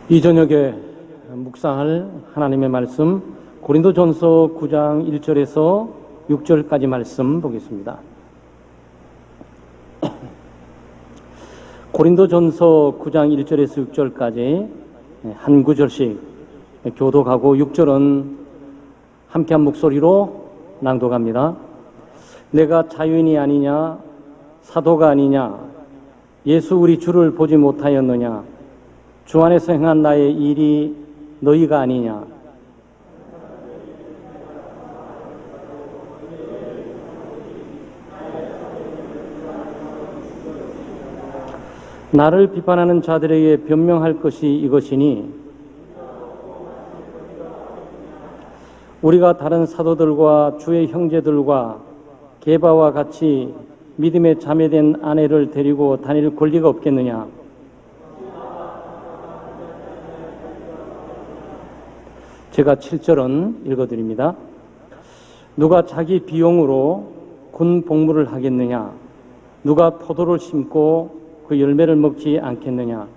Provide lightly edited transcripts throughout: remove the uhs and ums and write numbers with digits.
이 저녁에 묵상할 하나님의 말씀 고린도전서 9장 1절에서 6절까지 말씀 보겠습니다. 고린도전서 9장 1절에서 6절까지 한 구절씩 교독하고 6절은 함께한 목소리로 낭독합니다. 내가 자유인이 아니냐, 사도가 아니냐, 예수 우리 주를 보지 못하였느냐, 주 안에서 행한 나의 일이 너희가 아니냐. 나를 비판하는 자들에게 변명할 것이 이것이니 우리가 다른 사도들과 주의 형제들과 게바와 같이 믿음에 자매된 아내를 데리고 다닐 권리가 없겠느냐. 제가 7절은 읽어드립니다. 누가 자기 비용으로 군 복무를 하겠느냐? 누가 포도를 심고 그 열매를 먹지 않겠느냐?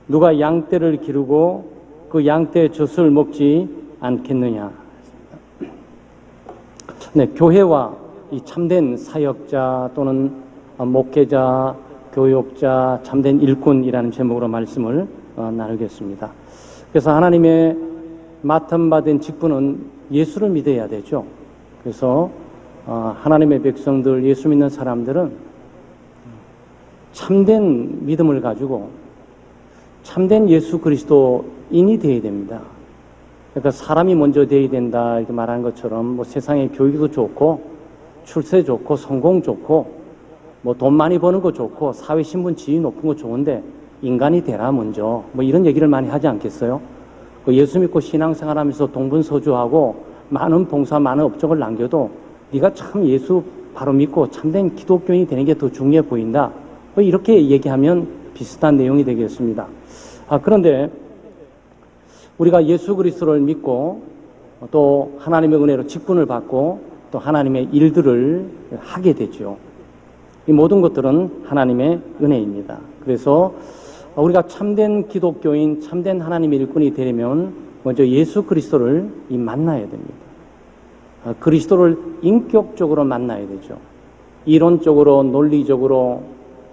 누가 양떼를 기르고 그 양떼의 젖을 먹지 않겠느냐? 네, 교회와 이 참된 사역자 또는 목회자, 교육자, 참된 일꾼이라는 제목으로 말씀을 나누겠습니다. 그래서 하나님의 맡음받은 직분은 예수를 믿어야 되죠. 그래서 하나님의 백성들, 예수 믿는 사람들은 참된 믿음을 가지고 참된 예수 그리스도인이 되어야 됩니다. 그러니까 사람이 먼저 되어야 된다 이렇게 말하는 것처럼 뭐 세상의 교육도 좋고 출세 좋고 성공 좋고 뭐 돈 많이 버는 거 좋고 사회신분 지위 높은 거 좋은데 인간이 되라 먼저 뭐 이런 얘기를 많이 하지 않겠어요? 예수 믿고 신앙생활하면서 동분서주하고 많은 봉사, 많은 업적을 남겨도 네가 참 예수 바로 믿고 참된 기독교인이 되는 게 더 중요해 보인다. 이렇게 얘기하면 비슷한 내용이 되겠습니다. 그런데 우리가 예수 그리스도를 믿고 또 하나님의 은혜로 직분을 받고 또 하나님의 일들을 하게 되죠. 이 모든 것들은 하나님의 은혜입니다. 그래서 우리가 참된 기독교인, 참된 하나님의 일꾼이 되려면 먼저 예수 그리스도를 만나야 됩니다. 그리스도를 인격적으로 만나야 되죠. 이론적으로, 논리적으로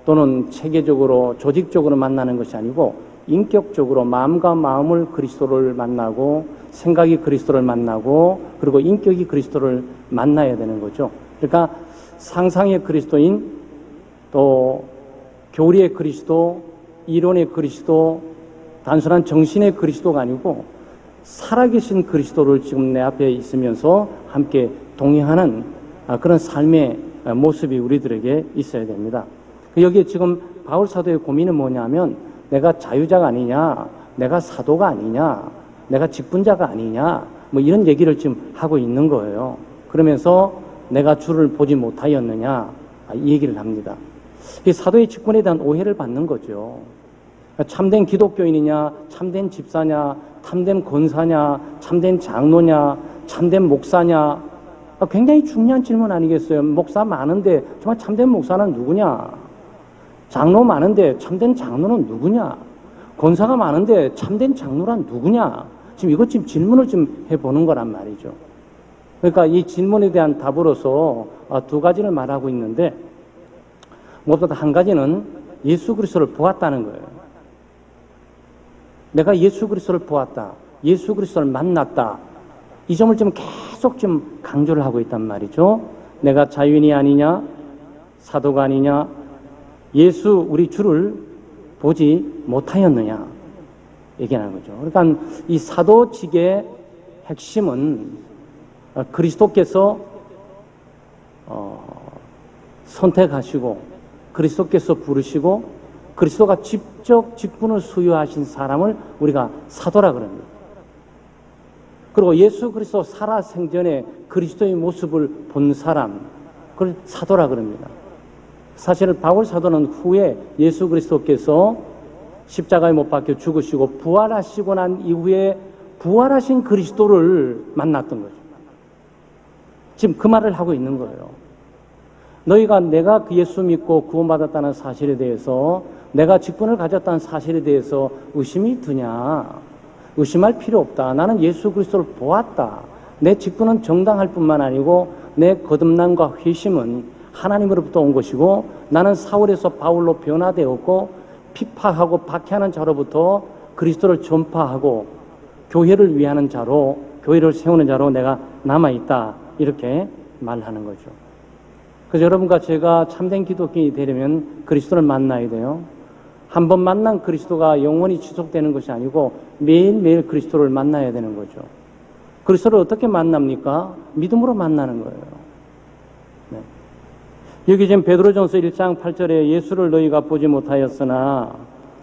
또는 체계적으로, 조직적으로 만나는 것이 아니고 인격적으로 마음과 마음을 그리스도를 만나고 생각이 그리스도를 만나고 그리고 인격이 그리스도를 만나야 되는 거죠. 그러니까 상상의 그리스도인 또 교리의 그리스도 이론의 그리스도, 단순한 정신의 그리스도가 아니고 살아계신 그리스도를 지금 내 앞에 있으면서 함께 동행하는 그런 삶의 모습이 우리들에게 있어야 됩니다. 여기에 지금 바울 사도의 고민은 뭐냐면 내가 자유자가 아니냐, 내가 사도가 아니냐, 내가 직분자가 아니냐 뭐 이런 얘기를 지금 하고 있는 거예요. 그러면서 내가 주를 보지 못하였느냐 이 얘기를 합니다. 이 사도의 직분에 대한 오해를 받는 거죠. 참된 기독교인이냐, 참된 집사냐, 참된 권사냐, 참된 장로냐, 참된 목사냐. 굉장히 중요한 질문 아니겠어요? 목사 많은데 정말 참된 목사는 누구냐? 장로 많은데 참된 장로는 누구냐? 권사가 많은데 참된 장로란 누구냐? 지금 이것 지금 질문을 좀 해보는 거란 말이죠. 그러니까 이 질문에 대한 답으로서 두 가지를 말하고 있는데 무엇보다 한 가지는 예수 그리스도를 보았다는 거예요. 내가 예수 그리스도를 보았다. 예수 그리스도를 만났다. 이 점을 좀 계속 좀 강조를 하고 있단 말이죠. 내가 자유인이 아니냐, 사도가 아니냐, 예수 우리 주를 보지 못하였느냐 얘기하는 거죠. 그러니까 이 사도직의 핵심은 그리스도께서 선택하시고 그리스도께서 부르시고 그리스도가 직접 직분을 수여하신 사람을 우리가 사도라 그럽니다. 그리고 예수 그리스도 살아생전에 그리스도의 모습을 본 사람, 그걸 사도라 그럽니다. 사실 바울 사도는 후에 예수 그리스도께서 십자가에 못 박혀 죽으시고 부활하시고 난 이후에 부활하신 그리스도를 만났던 거죠. 지금 그 말을 하고 있는 거예요. 너희가 내가 그 예수 믿고 구원받았다는 사실에 대해서, 내가 직분을 가졌다는 사실에 대해서 의심이 드냐? 의심할 필요 없다. 나는 예수 그리스도를 보았다. 내 직분은 정당할 뿐만 아니고 내 거듭남과 회심은 하나님으로부터 온 것이고, 나는 사울에서 바울로 변화되었고 피파하고 박해하는 자로부터 그리스도를 전파하고 교회를 위하는 자로, 교회를 세우는 자로 내가 남아있다. 이렇게 말하는 거죠. 그래서 여러분과 제가 참된 기독교인이 되려면 그리스도를 만나야 돼요. 한 번 만난 그리스도가 영원히 지속되는 것이 아니고 매일매일 그리스도를 만나야 되는 거죠. 그리스도를 어떻게 만납니까? 믿음으로 만나는 거예요. 네. 여기 지금 베드로전서 1장 8절에 예수를 너희가 보지 못하였으나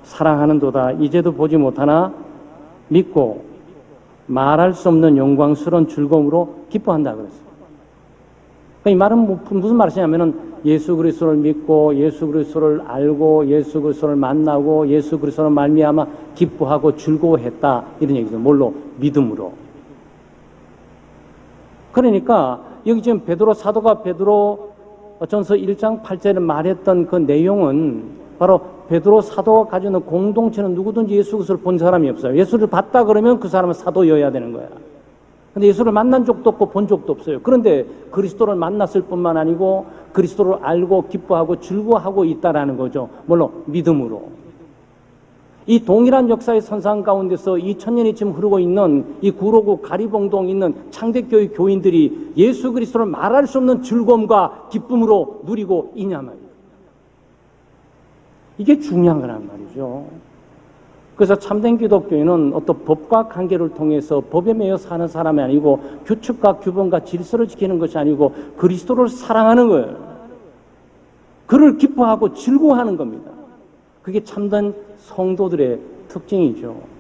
사랑하는도다. 이제도 보지 못하나 믿고 말할 수 없는 영광스러운 즐거움으로 기뻐한다 그랬어요. 이 말은 무슨 말이냐면은 예수 그리스도를 믿고 예수 그리스도를 알고 예수 그리스도를 만나고 예수 그리스도를 말미암아 기뻐하고 즐거워했다, 이런 얘기죠. 뭘로? 믿음으로. 그러니까 여기 지금 베드로 사도가 베드로 전서 1장 8절에 말했던 그 내용은 바로 베드로 사도가 가지고 있는 공동체는 누구든지 예수 그리스도를 본 사람이 없어요. 예수를 봤다 그러면 그 사람은 사도여야 되는 거야. 근데 예수를 만난 적도 없고 본 적도 없어요. 그런데 그리스도를 만났을 뿐만 아니고 그리스도를 알고 기뻐하고 즐거워하고 있다라는 거죠. 물론 믿음으로. 이 동일한 역사의 선상 가운데서 2000년이 지금 흐르고 있는 이 구로구 가리봉동 있는 창대교회 교인들이 예수 그리스도를 말할 수 없는 즐거움과 기쁨으로 누리고 있냐 말이에요. 이게 중요한 거란 말이죠. 그래서 참된 기독교인은 어떤 법과 관계를 통해서 법에 매여 사는 사람이 아니고 규칙과 규범과 질서를 지키는 것이 아니고 그리스도를 사랑하는 거예요. 그를 기뻐하고 즐거워하는 겁니다. 그게 참된 성도들의 특징이죠.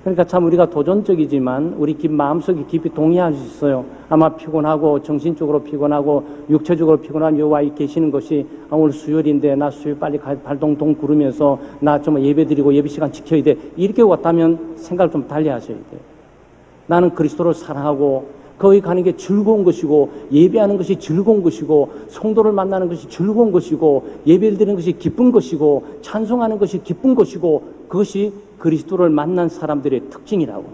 그러니까 참 우리가 도전적이지만 우리 마음속에 깊이 동의할 수 있어요. 아마 피곤하고 정신적으로 피곤하고 육체적으로 피곤한 여호와 계시는 것이 오늘 수요일인데 나 수요일 빨리 발동동 구르면서 나 좀 예배드리고 예배 시간 지켜야 돼, 이렇게 왔다면 생각을 좀 달리 하셔야 돼요. 나는 그리스도를 사랑하고 거기 가는 게 즐거운 것이고 예배하는 것이 즐거운 것이고 성도를 만나는 것이 즐거운 것이고 예배를 드리는 것이 기쁜 것이고 찬송하는 것이 기쁜 것이고 그것이 그리스도를 만난 사람들의 특징이라고.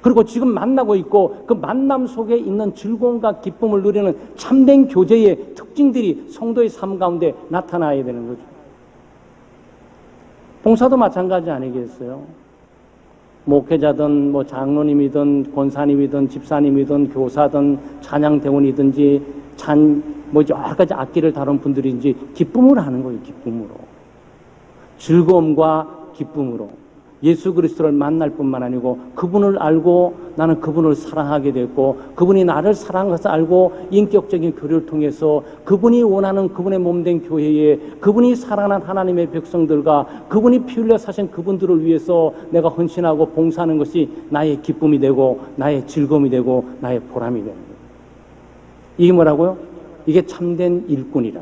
그리고 지금 만나고 있고 그 만남 속에 있는 즐거움과 기쁨을 누리는 참된 교제의 특징들이 성도의 삶 가운데 나타나야 되는 거죠. 봉사도 마찬가지 아니겠어요? 목회자든 장로님이든 권사님이든 집사님이든 교사든 찬양대원이든지 여러 가지 악기를 다룬 분들인지 기쁨으로 하는 거예요. 기쁨으로. 즐거움과 기쁨으로 예수 그리스도를 만날 뿐만 아니고 그분을 알고 나는 그분을 사랑하게 됐고 그분이 나를 사랑한 것을 알고 인격적인 교류를 통해서 그분이 원하는 그분의 몸된 교회에 그분이 사랑하는 하나님의 백성들과 그분이 피 흘려 사신 그분들을 위해서 내가 헌신하고 봉사하는 것이 나의 기쁨이 되고 나의 즐거움이 되고 나의 보람이 되는 거예요. 이게 뭐라고요? 이게 참된 일꾼이라.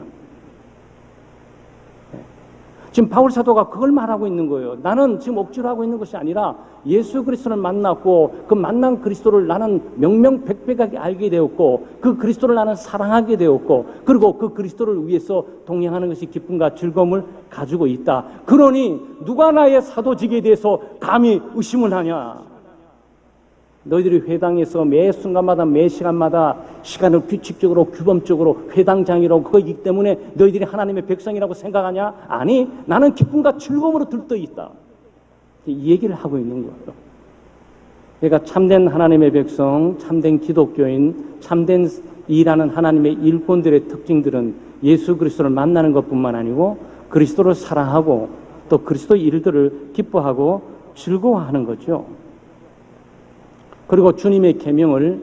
지금 바울 사도가 그걸 말하고 있는 거예요. 나는 지금 억지로 하고 있는 것이 아니라 예수 그리스도를 만났고 그 만난 그리스도를 나는 명명백백하게 알게 되었고 그 그리스도를 나는 사랑하게 되었고 그리고 그 그리스도를 위해서 동행하는 것이 기쁨과 즐거움을 가지고 있다. 그러니 누가 나의 사도직에 대해서 감히 의심을 하냐? 너희들이 회당에서 매 순간마다 매 시간마다 시간을 규칙적으로 규범적으로 회당장이라고 그거이기 때문에 너희들이 하나님의 백성이라고 생각하냐? 아니, 나는 기쁨과 즐거움으로 들떠 있다. 이 얘기를 하고 있는 거예요. 그러니까 참된 하나님의 백성, 참된 기독교인, 참된 일하는 하나님의 일꾼들의 특징들은 예수 그리스도를 만나는 것뿐만 아니고 그리스도를 사랑하고 또 그리스도 일들을 기뻐하고 즐거워하는 거죠. 그리고 주님의 계명을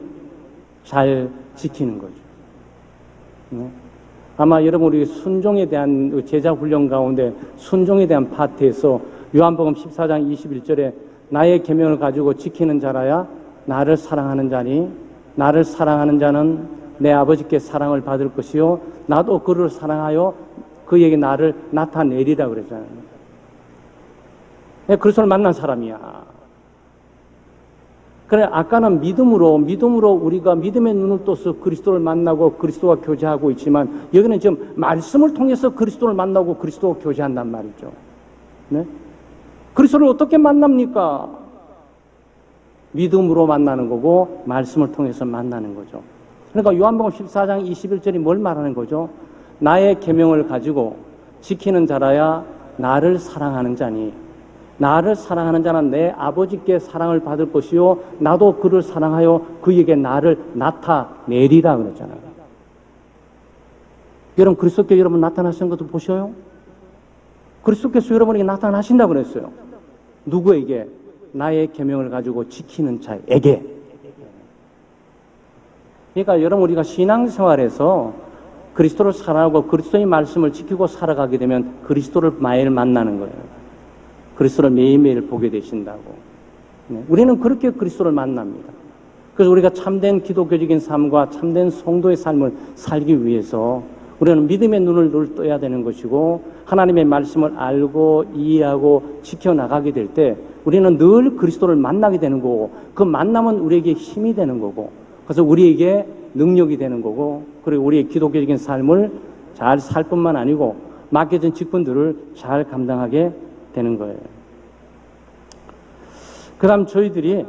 잘 지키는 거죠. 아마 여러분 우리 순종에 대한 제자 훈련 가운데 순종에 대한 파트에서 요한복음 14장 21절에 나의 계명을 가지고 지키는 자라야 나를 사랑하는 자니 나를 사랑하는 자는 내 아버지께 사랑을 받을 것이요 나도 그를 사랑하여 그에게 나를 나타내리라 그랬잖아요. 그리스도를 만난 사람이야. 그래, 아까는 믿음으로 우리가 믿음의 눈을 떠서 그리스도를 만나고 그리스도와 교제하고 있지만, 여기는 지금 말씀을 통해서 그리스도를 만나고 그리스도와 교제한단 말이죠. 네? 그리스도를 어떻게 만납니까? 믿음으로 만나는 거고, 말씀을 통해서 만나는 거죠. 그러니까 요한복음 14장 21절이 뭘 말하는 거죠? 나의 계명을 가지고 지키는 자라야 나를 사랑하는 자니, 나를 사랑하는 자는 내 아버지께 사랑을 받을 것이요 나도 그를 사랑하여 그에게 나를 나타내리라 그랬잖아요. 여러분, 그리스도께 여러분 나타나신 것도 보셔요. 그리스도께서 여러분에게 나타나신다고 그랬어요. 누구에게? 나의 계명을 가지고 지키는 자에게. 그러니까 여러분, 우리가 신앙생활에서 그리스도를 사랑하고 그리스도의 말씀을 지키고 살아가게 되면 그리스도를 매일 만나는 거예요. 그리스도를 매일매일 보게 되신다고. 네. 우리는 그렇게 그리스도를 만납니다. 그래서 우리가 참된 기독교적인 삶과 참된 성도의 삶을 살기 위해서 우리는 믿음의 눈을 늘 떠야 되는 것이고, 하나님의 말씀을 알고 이해하고 지켜나가게 될 때 우리는 늘 그리스도를 만나게 되는 거고, 그 만남은 우리에게 힘이 되는 거고, 그래서 우리에게 능력이 되는 거고, 그리고 우리의 기독교적인 삶을 잘 살 뿐만 아니고 맡겨진 직분들을 잘 감당하게 되는 거예요. 그 다음 저희들이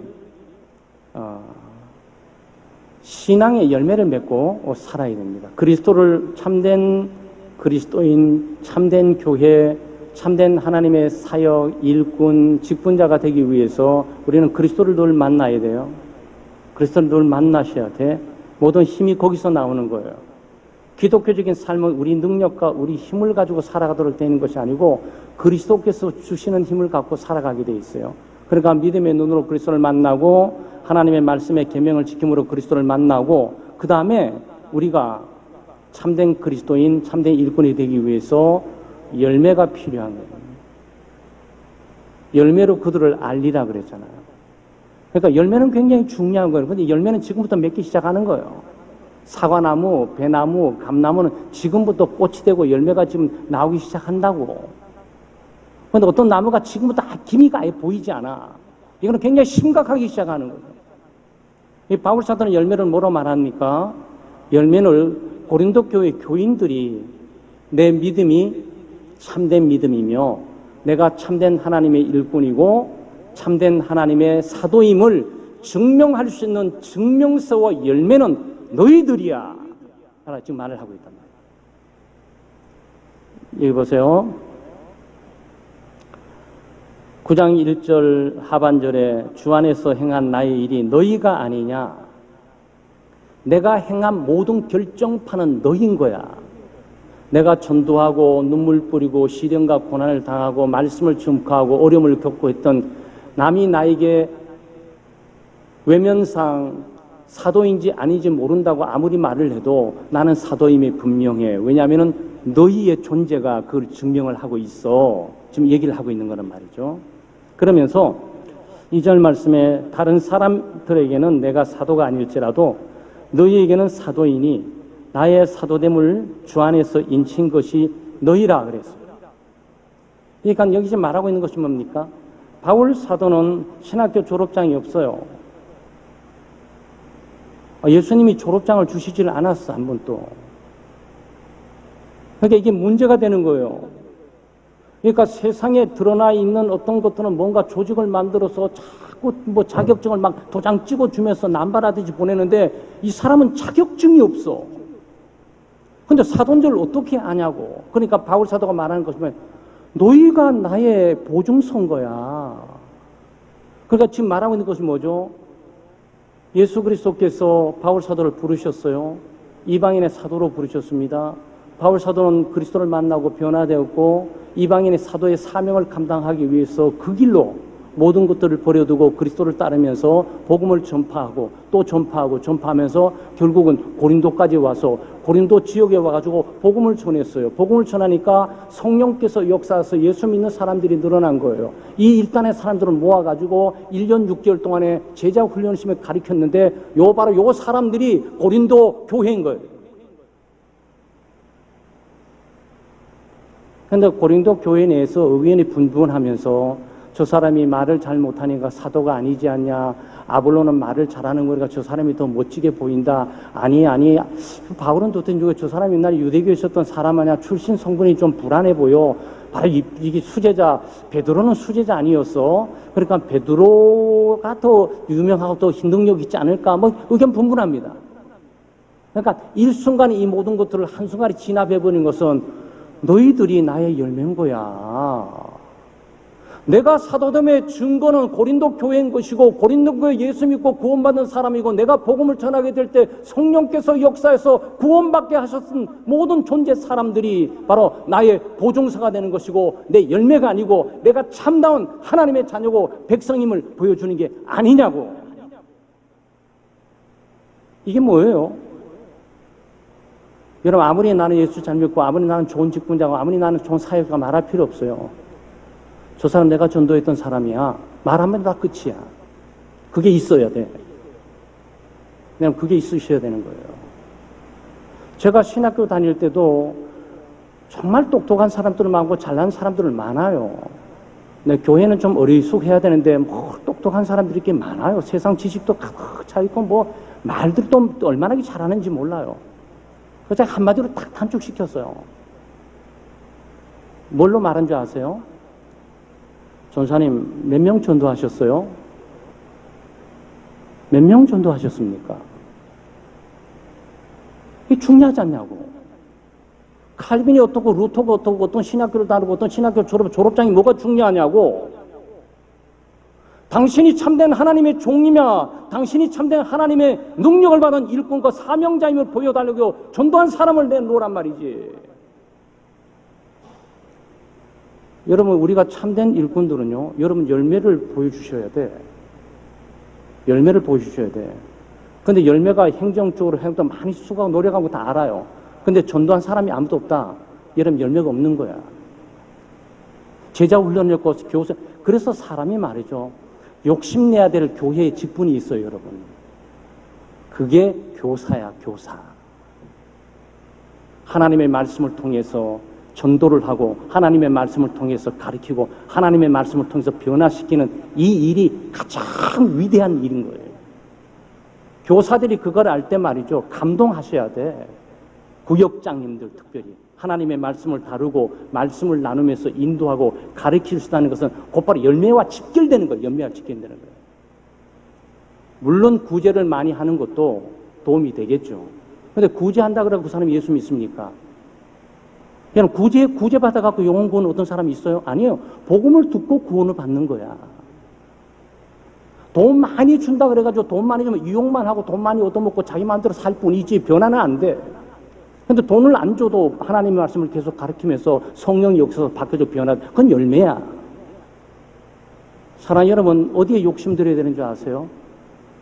신앙의 열매를 맺고 살아야 됩니다. 그리스도를 참된 그리스도인, 참된 교회, 참된 하나님의 사역, 일꾼, 직분자가 되기 위해서 우리는 그리스도를 늘 만나야 돼요. 그리스도를 늘 만나셔야 돼. 모든 힘이 거기서 나오는 거예요. 기독교적인 삶은 우리 능력과 우리 힘을 가지고 살아가도록 되는 것이 아니고 그리스도께서 주시는 힘을 갖고 살아가게 돼 있어요. 그러니까 믿음의 눈으로 그리스도를 만나고 하나님의 말씀의 계명을 지킴으로 그리스도를 만나고, 그 다음에 우리가 참된 그리스도인, 참된 일꾼이 되기 위해서 열매가 필요한 거예요. 열매로 그들을 알리라 그랬잖아요. 그러니까 열매는 굉장히 중요한 거예요. 근데 열매는 지금부터 맺기 시작하는 거예요. 사과나무, 배나무, 감나무는 지금부터 꽃이 되고 열매가 지금 나오기 시작한다고. 그런데 어떤 나무가 지금부터 기미가 아예 보이지 않아. 이거는 굉장히 심각하게 시작하는 거예요. 이 바울 사도는 열매를 뭐로 말합니까? 열매를 고린도 교회 교인들이 내 믿음이 참된 믿음이며 내가 참된 하나님의 일꾼이고 참된 하나님의 사도임을 증명할 수 있는 증명서와 열매는 너희들이야. 하나 지금 말을 하고 있단 말이에요. 여기 보세요. 9장 1절 하반절에 주 안에서 행한 나의 일이 너희가 아니냐. 내가 행한 모든 결정판은 너희인 거야. 내가 전도하고 눈물 뿌리고 시련과 고난을 당하고 말씀을 증거하고 어려움을 겪고 했던 남이 나에게 외면상 사도인지 아닌지 모른다고 아무리 말을 해도 나는 사도임이 분명해. 왜냐하면 너희의 존재가 그걸 증명을 하고 있어. 지금 얘기를 하고 있는 거란 말이죠. 그러면서 2절 말씀에 다른 사람들에게는 내가 사도가 아닐지라도 너희에게는 사도이니 나의 사도됨을 주 안에서 인친 것이 너희라 그랬어요. 그러니까 여기 지금 말하고 있는 것이 뭡니까? 바울 사도는 신학교 졸업장이 없어요. 예수님이 졸업장을 주시지를 않았어, 한 번도. 그러니까 이게 문제가 되는 거예요. 그러니까 세상에 드러나 있는 어떤 것들은 뭔가 조직을 만들어서 자꾸 뭐 자격증을 막 도장 찍어주면서 남발하듯이 보내는데 이 사람은 자격증이 없어. 근데 사도인 줄 어떻게 아냐고. 그러니까 바울 사도가 말하는 것이면 너희가 나의 보증서인 거야. 그러니까 지금 말하고 있는 것이 뭐죠? 예수 그리스도께서 바울 사도를 부르셨어요. 이방인의 사도로 부르셨습니다. 바울 사도는 그리스도를 만나고 변화되었고 이방인의 사도의 사명을 감당하기 위해서 그 길로 모든 것들을 버려두고 그리스도를 따르면서 복음을 전파하고 또 전파하면서 결국은 고린도까지 와서 고린도 지역에 와가지고 복음을 전했어요. 복음을 전하니까 성령께서 역사해서 예수 믿는 사람들이 늘어난 거예요. 이 일단의 사람들을 모아가지고 1년 6개월 동안에 제자 훈련심을 가르쳤는데 바로 요 사람들이 고린도 교회인 거예요. 그런데 고린도 교회 내에서 의견이 분분하면서 저 사람이 말을 잘 못하니까 사도가 아니지 않냐. 아볼로는 말을 잘하는 거니까 저 사람이 더 멋지게 보인다. 아니. 바울은 도대체 저 사람이 옛날에 유대교에 있었던 사람 아니야. 출신 성분이 좀 불안해 보여. 바로 이게 수제자, 베드로는 수제자 아니었어. 그러니까 베드로가 더 유명하고 더 능력 있지 않을까. 뭐 의견 분분합니다. 그러니까 일순간에 이 모든 것들을 한순간에 진압해버린 것은 너희들이 나의 열매인 거야. 내가 사도됨의 증거는 고린도 교회인 것이고 고린도 교회 예수 믿고 구원받은 사람이고 내가 복음을 전하게 될 때 성령께서 역사해서 구원받게 하셨은 모든 존재 사람들이 바로 나의 보증서가 되는 것이고 내 열매가 아니고 내가 참다운 하나님의 자녀고 백성임을 보여주는 게 아니냐고. 이게 뭐예요? 여러분, 아무리 나는 예수 잘 믿고 아무리 나는 좋은 직분자고 아무리 나는 좋은 사역가 말할 필요 없어요. 저 사람 내가 전도했던 사람이야. 말하면 다 끝이야. 그게 있어야 돼. 그냥 그게 있으셔야 되는 거예요. 제가 신학교 다닐 때도 정말 똑똑한 사람들을 많고 잘난 사람들을 많아요. 근데 교회는 좀 어리숙해야 되는데 뭐 똑똑한 사람들이 꽤 많아요. 세상 지식도 가득 차 있고 뭐 말들도 얼마나 잘하는지 몰라요. 그래서 제가 한마디로 딱 단축시켰어요. 뭘로 말한 줄 아세요? 전사님, 몇 명 전도하셨어요? 몇 명 전도하셨습니까? 이게 중요하지 않냐고. 칼빈이 어떻고, 루터가 어떻고, 어떤 신학교를 다니고, 어떤 신학교 졸업장이 뭐가 중요하냐고. 당신이 참된 하나님의 종이며, 당신이 참된 하나님의 능력을 받은 일꾼과 사명자임을 보여달라고 전도한 사람을 내놓으란 말이지. 여러분, 우리가 참된 일꾼들은요, 여러분 열매를 보여주셔야 돼. 열매를 보여주셔야 돼. 근데 열매가 행정적으로 행도 많이 수고하고 노력하고 다 알아요. 근데 전도한 사람이 아무도 없다. 여러분, 열매가 없는 거야. 제자 훈련을 했고, 교사. 그래서 사람이 말이죠. 욕심내야 될 교회의 직분이 있어요, 여러분. 그게 교사야, 교사. 하나님의 말씀을 통해서 전도를 하고 하나님의 말씀을 통해서 가르치고 하나님의 말씀을 통해서 변화시키는 이 일이 가장 위대한 일인 거예요. 교사들이 그걸 알 때 말이죠. 감동하셔야 돼. 구역장님들 특별히. 하나님의 말씀을 다루고 말씀을 나누면서 인도하고 가르칠 수 있다는 것은 곧바로 열매와 직결되는 거예요. 열매와 직결되는 거예요. 물론 구제를 많이 하는 것도 도움이 되겠죠. 그런데 구제한다 그러고 그 사람이 예수 믿습니까? 그냥 구제 받아갖고 영혼 구원 어떤 사람이 있어요? 아니에요. 복음을 듣고 구원을 받는 거야. 돈 많이 준다 그래가지고 돈 많이 주면 유혹만 하고 돈 많이 얻어먹고 자기 마음대로 살 뿐이지 변화는 안 돼. 근데 돈을 안 줘도 하나님의 말씀을 계속 가르치면서 성령이 역사서 바뀌어져 변화, 그건 열매야. 사랑하는 여러분, 어디에 욕심 들여야 되는 줄 아세요?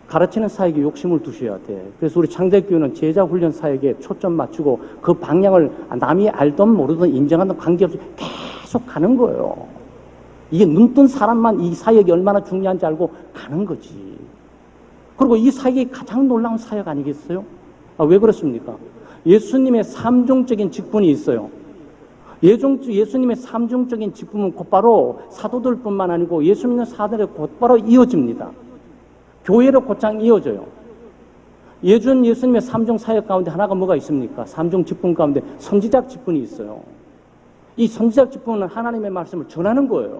가르치는 사역에 욕심을 두셔야 돼. 그래서 우리 창대교회는 제자훈련 사역에 초점 맞추고 그 방향을 남이 알든 모르든 인정하든 관계없이 계속 가는 거예요. 이게 눈뜬 사람만 이 사역이 얼마나 중요한지 알고 가는 거지. 그리고 이 사역이 가장 놀라운 사역 아니겠어요? 왜 그렇습니까? 예수님의 삼중적인 직분이 있어요. 예수님의 삼중적인 직분은 곧바로 사도들뿐만 아니고 예수 믿는 사도들에 곧바로 이어집니다. 교회로 곧장 이어져요. 예수님의 삼중 사역 가운데 하나가 뭐가 있습니까? 삼중 직분 가운데 선지자 직분이 있어요. 이 선지자 직분은 하나님의 말씀을 전하는 거예요.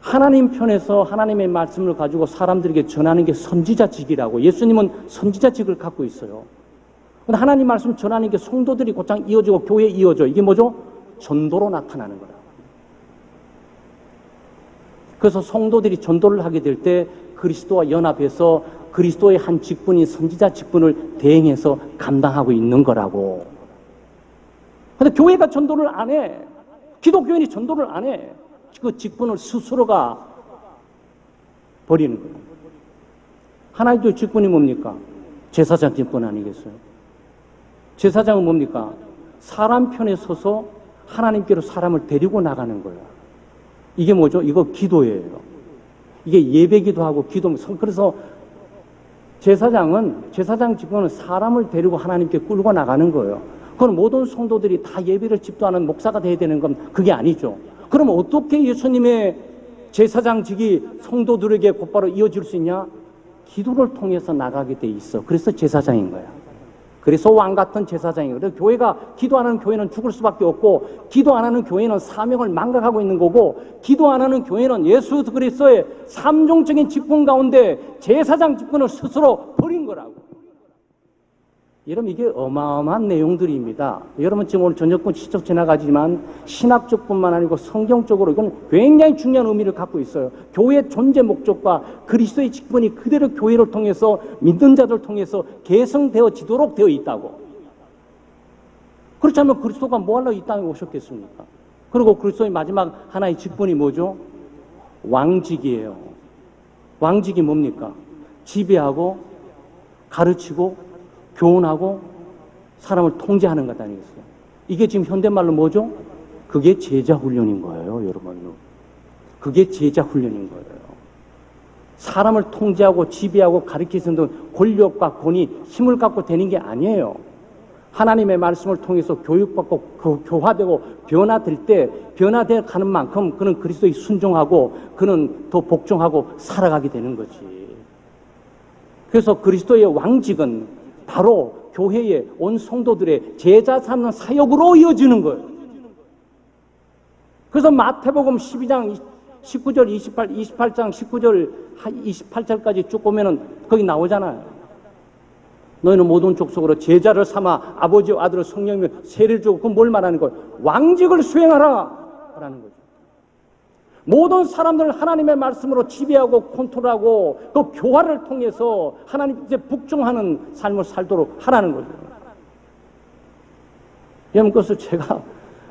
하나님 편에서 하나님의 말씀을 가지고 사람들에게 전하는 게 선지자직이라고. 예수님은 선지자직을 갖고 있어요. 근데 하나님 말씀 전하는 게 성도들이 곧장 이어지고 교회에 이어져. 이게 뭐죠? 전도로 나타나는 거라. 그래서 성도들이 전도를 하게 될 때 그리스도와 연합해서 그리스도의 한 직분인 선지자 직분을 대행해서 감당하고 있는 거라고. 근데 교회가 전도를 안 해. 기독교인이 전도를 안 해. 그 직분을 스스로가 버리는 거예요. 하나님의 직분이 뭡니까? 제사장 직분 아니겠어요? 제사장은 뭡니까? 사람 편에 서서 하나님께로 사람을 데리고 나가는 거예요. 이게 뭐죠? 이거 기도예요. 이게 예배기도 하고 기도. 그래서 제사장 직분은 사람을 데리고 하나님께 끌고 나가는 거예요. 그건 모든 성도들이 다 예배를 집도하는 목사가 돼야 되는 건 그게 아니죠. 그럼 어떻게 예수님의 제사장직이 성도들에게 곧바로 이어질 수 있냐? 기도를 통해서 나가게 돼 있어. 그래서 제사장인 거야. 그래서 왕 같은 제사장인 거야. 교회가 기도 안 하는 교회는 죽을 수밖에 없고, 기도 안 하는 교회는 사명을 망각하고 있는 거고, 기도 안 하는 교회는 예수 그리스도의 삼종적인 직분 가운데 제사장 직분을 스스로 버린 거라고. 여러분, 이게 어마어마한 내용들입니다. 여러분, 지금 오늘 저녁분 시적 지나가지만 신학적뿐만 아니고 성경적으로 이건 굉장히 중요한 의미를 갖고 있어요. 교회의 존재 목적과 그리스도의 직분이 그대로 교회를 통해서, 믿는 자들을 통해서 개성되어지도록 되어 있다고. 그렇다면 그리스도가 뭐 하려고 이 땅에 오셨겠습니까? 그리고 그리스도의 마지막 하나의 직분이 뭐죠? 왕직이에요. 왕직이 뭡니까? 지배하고 가르치고 교훈하고 사람을 통제하는 것 아니겠어요? 이게 지금 현대말로 뭐죠? 그게 제자훈련인 거예요, 여러분. 그게 제자훈련인 거예요. 사람을 통제하고 지배하고 가르치는 권력과 권위, 힘을 갖고 되는 게 아니에요. 하나님의 말씀을 통해서 교육받고 교화되고 변화될 때 변화되어 가는 만큼 그는 그리스도에 순종하고 그는 더 복종하고 살아가게 되는 거지. 그래서 그리스도의 왕직은 바로 교회의 온 성도들의 제자 삼는 사역으로 이어지는 거예요. 그래서 마태복음 12장 19절 28장 19절 28절까지 쭉 보면은 거기 나오잖아요. 너희는 모든 족속으로 제자를 삼아 아버지와 아들을 성령이며 세례를 주고, 그건 뭘 말하는 거예요? 왕직을 수행하라 라는 거죠. 모든 사람들을 하나님의 말씀으로 지배하고 컨트롤하고 그 교화를 통해서 하나님께 복종하는 삶을 살도록 하라는 거죠. 여러분, 그것을 제가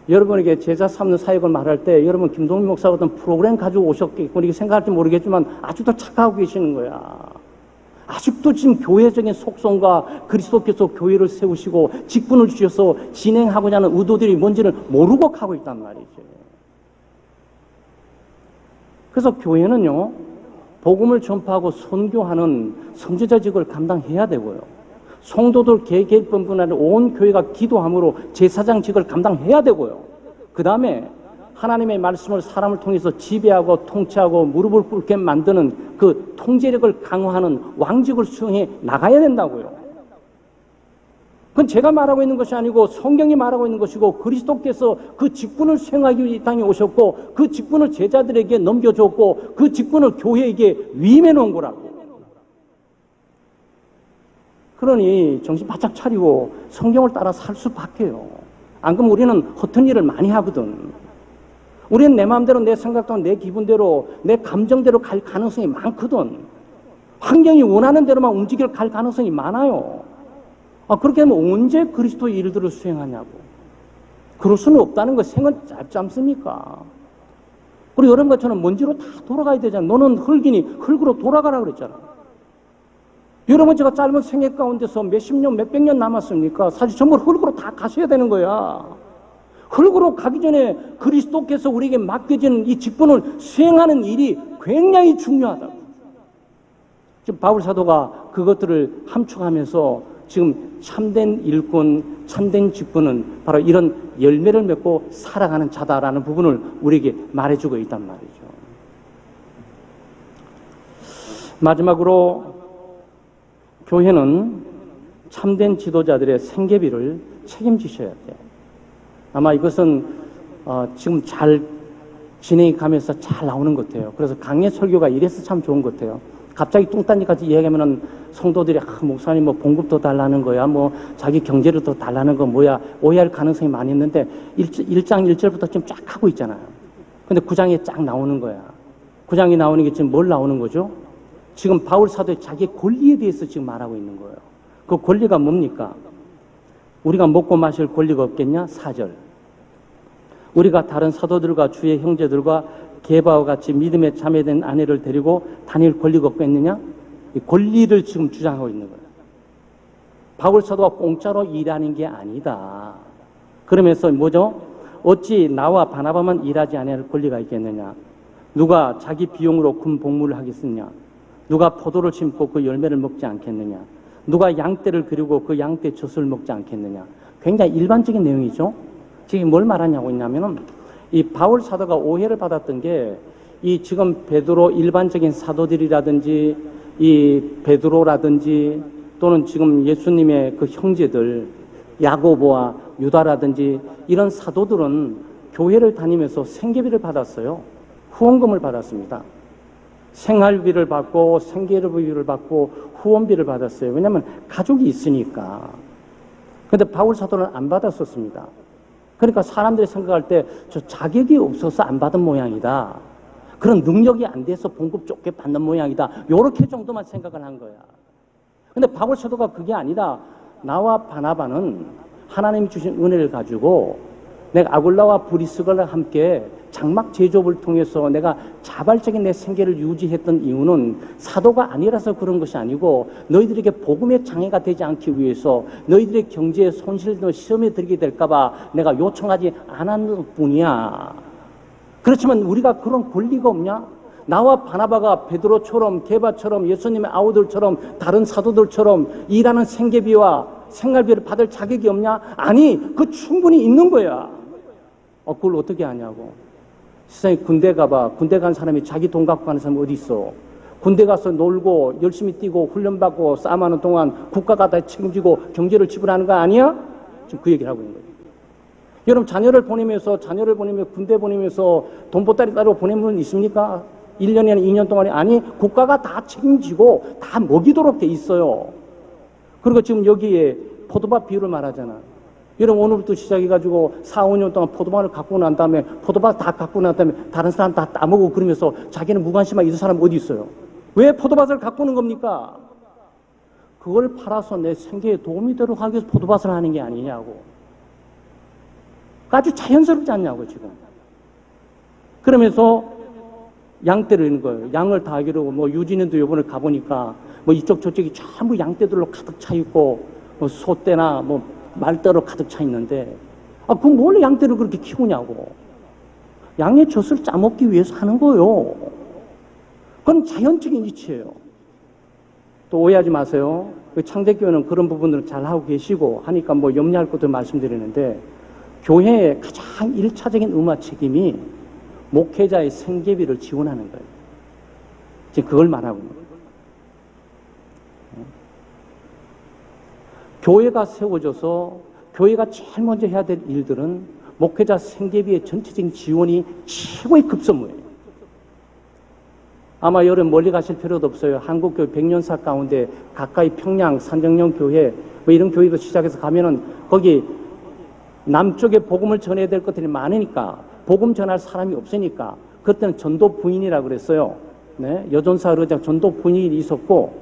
여러분에게 제자 삼는 사역을 말할 때 여러분 김동민 목사 같은 프로그램 가지고 오셨겠고 이렇게 생각할지 모르겠지만 아직도 착각하고 계시는 거야. 아직도 지금 교회적인 속성과 그리스도께서 교회를 세우시고 직분을 주셔서 진행하고자 하는 의도들이 뭔지를 모르고 가고 있단 말이죠. 그래서 교회는요, 복음을 전파하고 선교하는 선지자직을 감당해야 되고요. 성도들 개개인뿐만 아니라 온 교회가 기도함으로 제사장직을 감당해야 되고요. 그 다음에 하나님의 말씀을 사람을 통해서 지배하고 통치하고 무릎을 꿇게 만드는 그 통제력을 강화하는 왕직을 수행해 나가야 된다고요. 그건 제가 말하고 있는 것이 아니고 성경이 말하고 있는 것이고 그리스도께서 그 직분을 수행하기 위해 이 땅에 오셨고 그 직분을 제자들에게 넘겨줬고 그 직분을 교회에게 위임해 놓은 거라고. 그러니 정신 바짝 차리고 성경을 따라 살 수밖에요. 안 그러면 우리는 허튼 일을 많이 하거든. 우리는 내 마음대로 내 생각대로 내 기분대로 내 감정대로 갈 가능성이 많거든. 환경이 원하는 대로만 움직일 갈 가능성이 많아요. 그렇게 하면 언제 그리스도의 일들을 수행하냐고. 그럴 수는 없다는 거. 생은 짧지 않습니까? 그리고 이런 것처럼 먼지로 다 돌아가야 되잖아. 너는 흙이니 흙으로 돌아가라 그랬잖아. 여러분, 제가 짧은 생애 가운데서 몇십 년, 몇백 년 남았습니까? 사실 전부 흙으로 다 가셔야 되는 거야. 흙으로 가기 전에 그리스도께서 우리에게 맡겨진 이 직분을 수행하는 일이 굉장히 중요하다고. 지금 바울 사도가 그것들을 함축하면서 지금 참된 일꾼, 참된 직분은 바로 이런 열매를 맺고 살아가는 자다라는 부분을 우리에게 말해주고 있단 말이죠. 마지막으로 교회는 참된 지도자들의 생계비를 책임지셔야 돼요. 아마 이것은 지금 잘 진행이 가면서 잘 나오는 것 같아요. 그래서 강의 설교가 이래서 참 좋은 것 같아요. 갑자기 뚱딴지까지 이야기하면은 성도들이 목사님 뭐 봉급 더 달라는 거야, 뭐 자기 경제를 더 달라는 거 뭐야, 오해할 가능성이 많이 있는데 1장 1절부터 좀 쫙 하고 있잖아요. 근데 9장에 쫙 나오는 거야. 9장이 나오는 게 지금 뭘 나오는 거죠? 지금 바울 사도의 자기 권리에 대해서 지금 말하고 있는 거예요. 그 권리가 뭡니까? 우리가 먹고 마실 권리가 없겠냐? 4절. 우리가 다른 사도들과 주의 형제들과 게바와 같이 믿음에 참여된 아내를 데리고 다닐 권리가 없겠느냐? 이 권리를 지금 주장하고 있는 거예요. 바울 사도가 공짜로 일하는 게 아니다. 그러면서 뭐죠? 어찌 나와 바나바만 일하지 않을 권리가 있겠느냐? 누가 자기 비용으로 군 복무를 하겠느냐? 누가 포도를 심고 그 열매를 먹지 않겠느냐? 누가 양떼를 그리고 그 양떼 젖을 먹지 않겠느냐? 굉장히 일반적인 내용이죠. 지금 뭘 말하냐고 있냐면은 이 바울 사도가 오해를 받았던 게 이 지금 베드로 일반적인 사도들이라든지 이 베드로라든지 또는 지금 예수님의 그 형제들 야고보와 유다라든지 이런 사도들은 교회를 다니면서 생계비를 받았어요. 후원금을 받았습니다. 생활비를 받고 생계비를 받고 후원비를 받았어요. 왜냐하면 가족이 있으니까. 그런데 바울 사도는 안 받았었습니다. 그러니까 사람들이 생각할 때 저 자격이 없어서 안 받은 모양이다. 그런 능력이 안 돼서 봉급 좁게 받는 모양이다. 요렇게 정도만 생각을 한 거야. 근데 바울 사도가 그게 아니라 나와 바나바는 하나님이 주신 은혜를 가지고 내가 아굴라와 브리스가를 함께 장막 제조업을 통해서 내가 자발적인 내 생계를 유지했던 이유는 사도가 아니라서 그런 것이 아니고 너희들에게 복음의 장애가 되지 않기 위해서 너희들의 경제에 손실도 시험에 들게 될까봐 내가 요청하지 않았을 뿐이야. 그렇지만 우리가 그런 권리가 없냐? 나와 바나바가 베드로처럼 게바처럼 예수님의 아우들처럼 다른 사도들처럼 일하는 생계비와 생활비를 받을 자격이 없냐? 아니, 그 충분히 있는 거야. 그걸 어떻게 하냐고. 세상에 군대 가봐. 군대 간 사람이 자기 돈 갖고 가는 사람이 어디 있어? 군대 가서 놀고 열심히 뛰고 훈련받고 싸움하는 동안 국가가 다 책임지고 경제를 지불하는 거 아니야? 지금 그 얘기를 하고 있는 거예요. 여러분 자녀를 보내면서 군대 보내면서 돈 보따리 따로 보내는 분 있습니까? 1년이나 2년 동안에 아니 국가가 다 책임지고 다 먹이도록 돼 있어요. 그리고 지금 여기에 포도밭 비유를 말하잖아. 여러분 오늘부터 시작해가지고 4, 5년 동안 포도밭을 갖고 난 다음에 포도밭 다 갖고 난 다음에 다른 사람 다 따먹고 그러면서 자기는 무관심한 이 사람 어디 있어요? 왜 포도밭을 가꾸는 겁니까? 그걸 팔아서 내 생계에 도움이 되도록 하기 위해서 포도밭을 하는 게 아니냐고. 아주 자연스럽지 않냐고 지금. 그러면서 양떼를 있는 거예요. 양을 다 하기로 뭐 유진이도 이번에 가보니까 뭐 이쪽 저쪽이 전부 양떼들로 가득 차 있고 뭐 소떼나 뭐 말떼로 가득 차 있는데 그럼 뭘 양떼를 그렇게 키우냐고. 양의 젖을 짜먹기 위해서 하는 거예요. 그건 자연적인 이치예요. 또 오해하지 마세요. 창대교회는 그런 부분들을 잘 하고 계시고 하니까 뭐 염려할 것들 말씀드리는데 교회의 가장 1차적인 의무 책임이 목회자의 생계비를 지원하는 거예요. 지금 그걸 말하고 있는 거예요. 교회가 세워져서 교회가 제일 먼저 해야 될 일들은 목회자 생계비의 전체적인 지원이 최고의 급선무예요. 아마 여러분 멀리 가실 필요도 없어요. 한국교회 100년사 가운데 가까이 평양, 산정령 교회 뭐 이런 교회도 시작해서 가면은 거기 남쪽에 복음을 전해야 될 것들이 많으니까 복음 전할 사람이 없으니까 그때는 전도 부인이라고 그랬어요. 네? 여전사 의장 전도 부인이 있었고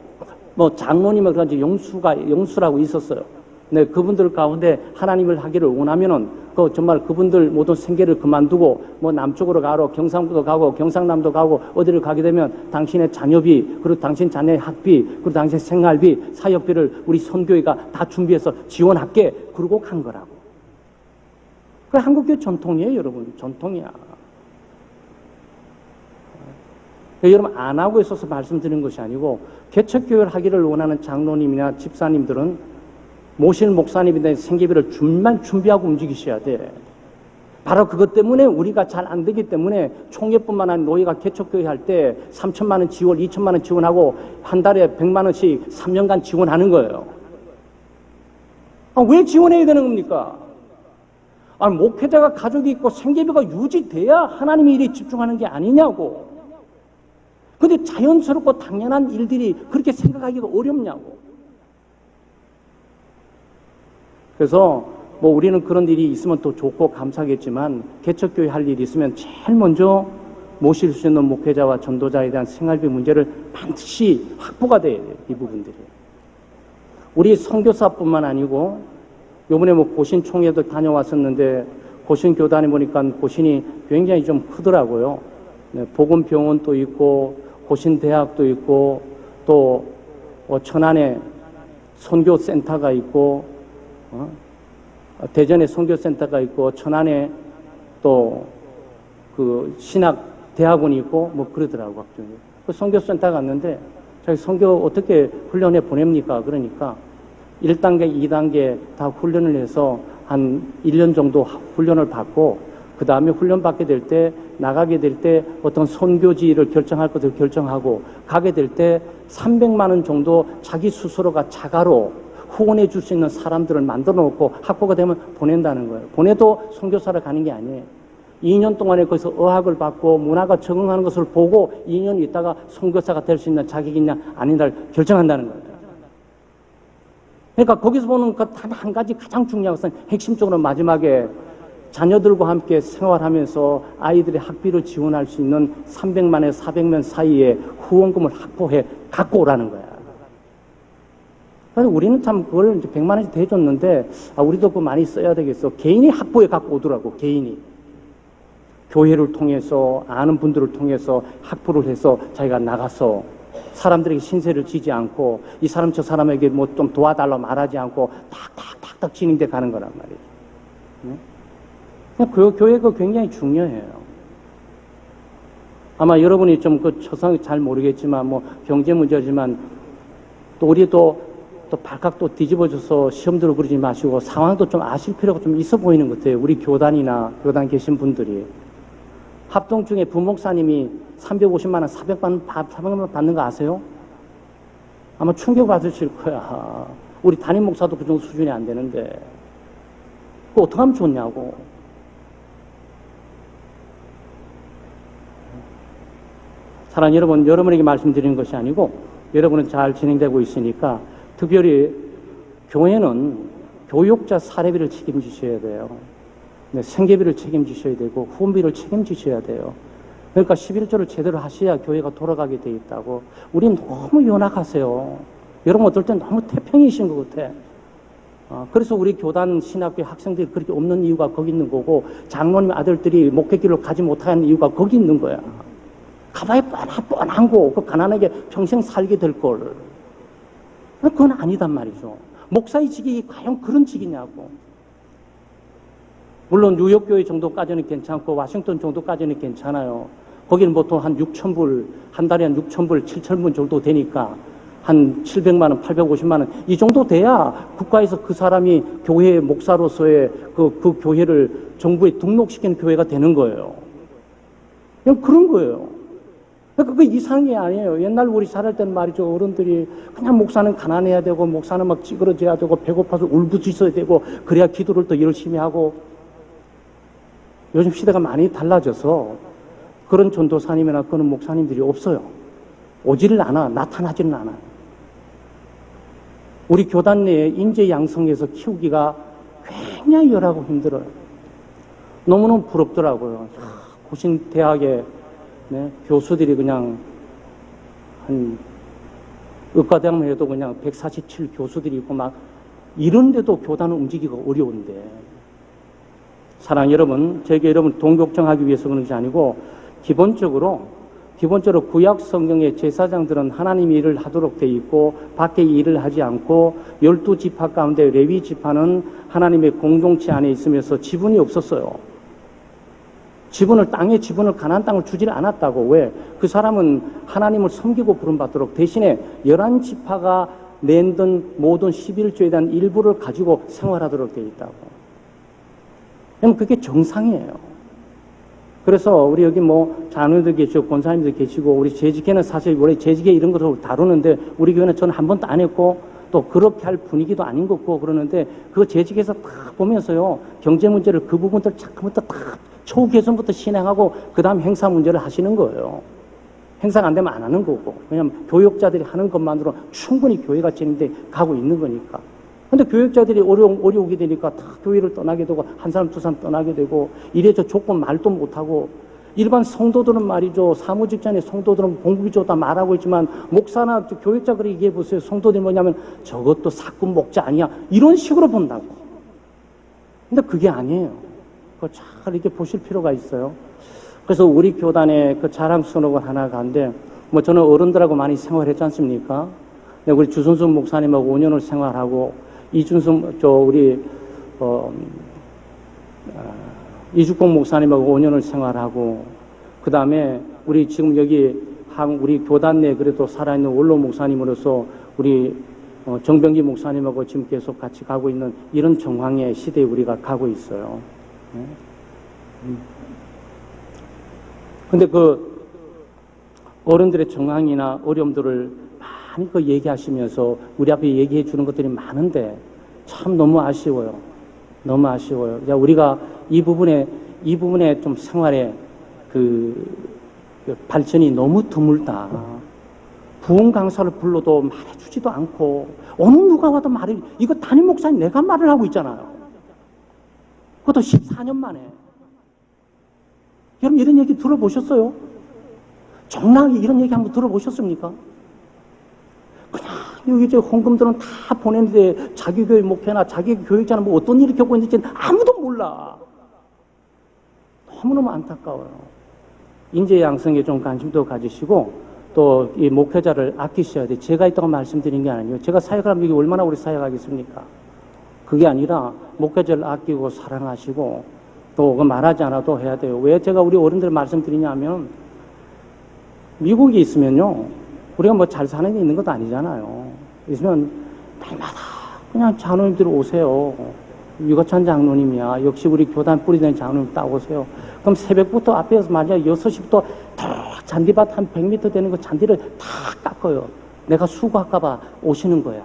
뭐 장로님은 그런지 영수라고 있었어요. 네, 그분들 가운데 하나님을 하기를 원하면은 정말 그분들 모든 생계를 그만두고 뭐 남쪽으로 가고 경상도도 가고 경상남도 가고 어디를 가게 되면 당신의 자녀비 그리고 당신 자녀의 학비 그리고 당신의 생활비 사역비를 우리 선교회가 다 준비해서 지원할게 그러고 간 거라고. 그 한국교회 전통이에요, 여러분. 전통이야. 여러분 안 하고 있어서 말씀드리는 것이 아니고 개척교회를 하기를 원하는 장로님이나 집사님들은 모실 목사님인데 생계비를 준비하고 움직이셔야 돼. 바로 그것 때문에 우리가 잘 안 되기 때문에 총회뿐만 아니라 노예가 개척교회 할 때 3천만 원 지원, 2천만 원 지원하고 한 달에 100만 원씩 3년간 지원하는 거예요. 왜 지원해야 되는 겁니까? 목회자가 가족이 있고 생계비가 유지돼야 하나님의 일에 집중하는 게 아니냐고. 근데 자연스럽고 당연한 일들이 그렇게 생각하기가 어렵냐고. 그래서 뭐 우리는 그런 일이 있으면 또 좋고 감사하겠지만 개척교회 할 일이 있으면 제일 먼저 모실 수 있는 목회자와 전도자에 대한 생활비 문제를 반드시 확보가 돼야 돼요. 이 부분들이. 우리 선교사뿐만 아니고 요번에 뭐 고신 총회도 다녀왔었는데 고신 교단에 보니까 고신이 굉장히 좀 크더라고요. 네, 복음병원도 있고 고신 대학도 있고 또 천안에 선교센터가 있고 대전에 선교센터가 있고 천안에 또 그 신학 대학원이 있고 뭐 그러더라고. 그 선교센터 갔는데 자기 선교 어떻게 훈련해 보냅니까? 그러니까 1단계, 2단계 다 훈련을 해서 한 1년 정도 훈련을 받고 그 다음에 훈련받게 될 때, 나가게 될 때 어떤 선교지를 결정할 것을 결정하고 가게 될 때 300만 원 정도 자기 스스로가 자가로 후원해 줄 수 있는 사람들을 만들어 놓고 학부가 되면 보낸다는 거예요. 보내도 선교사를 가는 게 아니에요. 2년 동안에 거기서 어학을 받고 문화가 적응하는 것을 보고 2년 있다가 선교사가 될 수 있는 자격이 있냐 아니냐를 결정한다는 거예요. 그러니까 거기서 보는 그 단 한 가지 가장 중요한 것은 핵심적으로 마지막에 자녀들과 함께 생활하면서 아이들의 학비를 지원할 수 있는 300만에 400만 사이에 후원금을 확보해 갖고 오라는 거야. 그래서 우리는 참 그걸 이제 100만 원씩 대줬는데, 우리도 그거 많이 써야 되겠어. 개인이 확보해 갖고 오더라고, 개인이. 교회를 통해서, 아는 분들을 통해서 확보를 해서 자기가 나가서 사람들에게 신세를 지지 않고, 이 사람 저 사람에게 뭐 좀 도와달라고 말하지 않고, 탁탁탁탁 진행돼 가는 거란 말이에요. 그 교회가 굉장히 중요해요. 아마 여러분이 좀 그 초상이 잘 모르겠지만, 뭐 경제 문제지만, 또 우리도 또 발칵 뒤집어져서 시험 들어 그러지 마시고 상황도 좀 아실 필요가 좀 있어 보이는 것 같아요. 우리 교단이나 교단 계신 분들이. 합동 중에 부목사님이 350만 원, 400만 원 받는 거 아세요? 아마 충격 받으실 거야. 우리 담임 목사도 그 정도 수준이 안 되는데. 그거 어떻게 하면 좋냐고. 사랑하는 여러분, 여러분에게 말씀드리는 것이 아니고 여러분은 잘 진행되고 있으니까 특별히 교회는 교육자 사례비를 책임지셔야 돼요. 생계비를 책임지셔야 되고 후원비를 책임지셔야 돼요. 그러니까 11조를 제대로 하셔야 교회가 돌아가게 돼 있다고. 우린 너무 연약하세요. 여러분 어떨 땐 너무 태평이신 것 같아. 그래서 우리 교단 신학교 학생들이 그렇게 없는 이유가 거기 있는 거고 장로님 아들들이 목회길로 가지 못하는 이유가 거기 있는 거야. 가봐야 뻔한 거, 그 가난하게 평생 살게 될 걸. 그건 아니단 말이죠. 목사의 직이 과연 그런 직이냐고. 물론 뉴욕교회 정도까지는 괜찮고 워싱턴 정도까지는 괜찮아요. 거기는 보통 한 6,000불, 한 달에 한 6,000불, 7,000불 정도 되니까 한 700만 원, 850만 원 이 정도 돼야 국가에서 그 사람이 교회 목사로서의 그 교회를 정부에 등록시키는 교회가 되는 거예요. 그냥 그런 거예요. 그거 이상한 게 아니에요. 옛날 우리 자랄 때는 말이죠. 어른들이 그냥 목사는 가난해야 되고 목사는 막 찌그러져야 되고 배고파서 울부짖어야 되고 그래야 기도를 더 열심히 하고. 요즘 시대가 많이 달라져서 그런 전도사님이나 그런 목사님들이 없어요. 오지를 않아. 나타나지는 않아요. 우리 교단 내에 인재 양성해서 키우기가 굉장히 열하고 힘들어요. 너무너무 부럽더라고요. 고신 대학에 교수들이 그냥 한 의과대학만 해도 그냥 147 교수들이 있고 막 이런데도 교단을 움직이기가 어려운데 사랑 여러분, 제게 여러분 돈 걱정하기 위해서 그런 것이 아니고 기본적으로 구약 성경의 제사장들은 하나님 일을 하도록 돼 있고 밖에 일을 하지 않고 12지파 가운데 레위 지파는 하나님의 공동체 안에 있으면서 지분이 없었어요. 땅의 지분을 가나안 땅을 주질 않았다고. 왜? 그 사람은 하나님을 섬기고 부름받도록 대신에 11지파가 낸던 모든 11조에 대한 일부를 가지고 생활하도록 되어 있다고. 그럼 그게 정상이에요. 그래서 우리 여기 뭐 장로들 계시고 권사님들 계시고 우리 재직회는 사실 원래 재직회 이런 것을 다루는데 우리 교회는 저는 한 번도 안 했고 또 그렇게 할 분위기도 아닌 것 같고 그러는데 그거 재직에서 딱 보면서요 경제 문제를 그 부분들 잠깐부터 딱 초우 개선부터 진행하고 그 다음 행사 문제를 하시는 거예요. 행사가 안 되면 안 하는 거고. 왜냐하면 교육자들이 하는 것만으로 충분히 교회가 진행돼 가고 있는 거니까. 근데 교육자들이 어려우게 되니까 다 교회를 떠나게 되고 한 사람 두 사람 떠나게 되고 이래저 조건 말도 못하고 일반 성도들은 말이죠. 사무직장의 성도들은 봉급이 좋다 말하고 있지만 목사나 교육자들이 얘기해 보세요. 성도들이 뭐냐면 저것도 사꾼 목자 아니야. 이런 식으로 본다고. 근데 그게 아니에요. 그거 잘 이렇게 보실 필요가 있어요. 그래서 우리 교단의 그 자랑 스로건 하나가 한데 뭐 저는 어른들하고 많이 생활했지 않습니까? 우리 주선수 목사님하고 5년을 생활하고 이죽봉 목사님하고 5년을 생활하고 그 다음에 우리 지금 여기 우리 교단 내 그래도 살아있는 원로 목사님으로서 우리 정병기 목사님하고 지금 계속 같이 가고 있는 이런 정황의 시대에 우리가 가고 있어요. 근데 그 어른들의 정황이나 어려움들을 많이 그 얘기하시면서 우리 앞에 얘기해 주는 것들이 많은데 참 너무 아쉬워요. 너무 아쉬워요. 우리가 이 부분에 좀 생활에 그 발전이 너무 드물다. 부흥 강사를 불러도 말해주지도 않고 어느 누가 와도 이거 담임 목사님 내가 말을 하고 있잖아요. 그것도 14년 만에. 여러분 이런 얘기 들어보셨어요? 정당하게 이런 얘기 한번 들어보셨습니까? 그냥 여기 이제 헌금들은 다 보냈는데 자기 교회 목회나 자기 교육자는 뭐 어떤 일을 겪고 있는지 아무도 몰라. 너무너무 안타까워요. 인재 양성에 좀 관심도 가지시고 또 이 목회자를 아끼셔야 돼. 제가 있다고 말씀드린 게 아니에요. 제가 사역을 하면 여기 얼마나 오래 사역하겠습니까? 그게 아니라 목회자를 아끼고 사랑하시고 또 말하지 않아도 해야 돼요. 왜 제가 우리 어른들 말씀드리냐면 미국에 있으면요. 우리가 뭐 잘 사는 데 있는 것도 아니잖아요. 있으면 날마다 그냥 장로님들 오세요. 유거찬 장로님이야. 역시 우리 교단 뿌리된 장로님 딱 오세요. 그럼 새벽부터 앞에서 말이야 6시부터 다 잔디밭 한 100m 되는 그 잔디를 다 깎아요. 내가 수고할까봐 오시는 거야.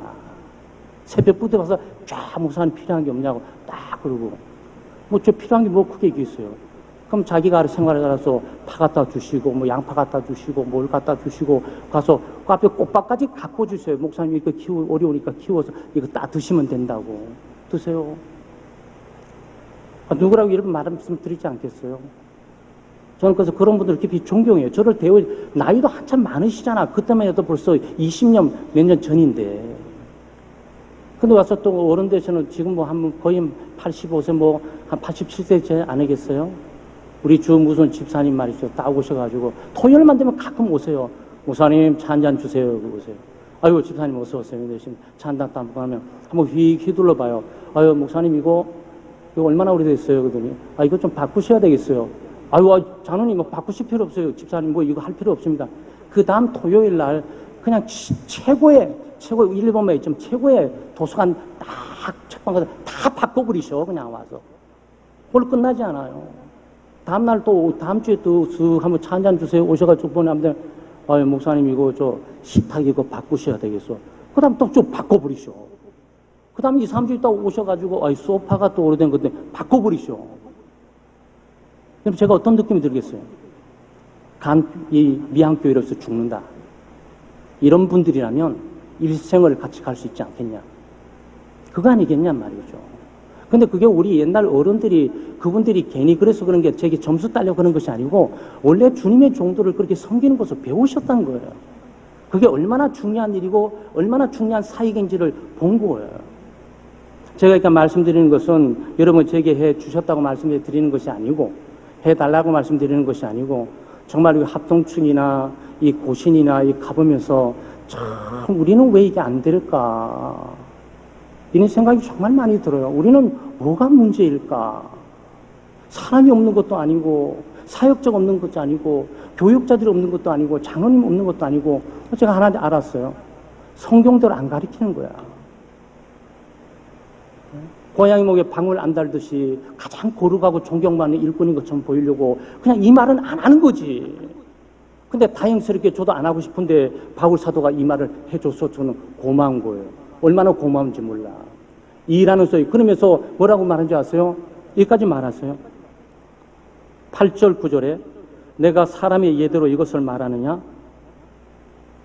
새벽부터 가서 쫙 목사님 필요한 게 없냐고 딱 그러고 뭐 저 필요한 게 뭐 크게 있겠어요. 그럼 자기가 생활에 알아서 파 갖다 주시고 뭐 양파 갖다 주시고 뭘 갖다 주시고 가서 그 앞에 꽃밭까지 갖고 주세요. 목사님 이거 어려우니까 키워서 이거 따 드시면 된다고. 드세요. 누구라고 이런 말씀 드리지 않겠어요? 저는 그래서 그런 분들 깊이 존경해요. 저를 나이도 한참 많으시잖아. 그때만 해도 벌써 20년, 몇 년 전인데. 근데 와서 또 어른 되서는 지금 뭐 거의 85세, 뭐 한 87세 아니겠어요? 우리 주 무슨 집사님 말이죠. 딱 오셔가지고 토요일만 되면 가끔 오세요. 목사님 차 한잔 주세요. 오세요. 아이고 집사님 어서 오세요. 대신 차 한잔 따먹고 하면 한번 휘둘러 봐요. 아유 목사님 이거 얼마나 오래됐어요? 그러더니 이거 좀 바꾸셔야 되겠어요. 아유 장로님 이거 바꾸실 필요 없어요. 집사님 뭐 이거 할 필요 없습니다. 그 다음 토요일 날 그냥 최고의 일본에 좀 최고의 도서관 딱 책방 가서 다 바꿔버리셔. 그냥 와서. 그걸로 끝나지 않아요. 다음날 또 다음 주에 또 한번 차 한잔 주세요. 오셔가지고 보내면 아유 목사님 이거 저 식탁 이거 바꾸셔야 되겠어. 그 다음 또 좀 바꿔버리셔. 그 다음에 2, 3주 있다 오셔가지고 소파가 또 오래된 건데 바꿔버리셔. 그럼 제가 어떤 느낌이 들겠어요? 이 미항교회로서 죽는다. 이런 분들이라면 일생을 같이 갈 수 있지 않겠냐. 그거 아니겠냐 말이죠. 근데 그게 우리 옛날 어른들이 그분들이 괜히 그래서 그런 게 제게 점수 따려 그런 것이 아니고 원래 주님의 종도를 그렇게 섬기는 것을 배우셨다는 거예요. 그게 얼마나 중요한 일이고 얼마나 중요한 사역인지를 본 거예요. 제가 그러니까 말씀드리는 것은 여러분 제게 해 주셨다고 말씀드리는 것이 아니고 해달라고 말씀드리는 것이 아니고 정말 이 합동층이나 이 고신이나 이 가보면서 참 우리는 왜 이게 안 될까 이런 생각이 정말 많이 들어요. 우리는 뭐가 문제일까? 사람이 없는 것도 아니고 사역자가 없는 것도 아니고 교육자들이 없는 것도 아니고 장로님 없는 것도 아니고 제가 하나 알았어요. 성경대로 안 가르치는 거야. 고양이 목에 방울 안 달듯이 가장 거룩하고 존경받는 일꾼인 것처럼 보이려고 그냥 이 말은 안 하는 거지. 근데 다행스럽게 저도 안 하고 싶은데 바울 사도가 이 말을 해줘서 저는 고마운 거예요. 얼마나 고마운지 몰라. 일하는 소리. 그러면서 뭐라고 말하는지 아세요? 여기까지 말하세요. 8절 9절에 내가 사람의 예대로 이것을 말하느냐?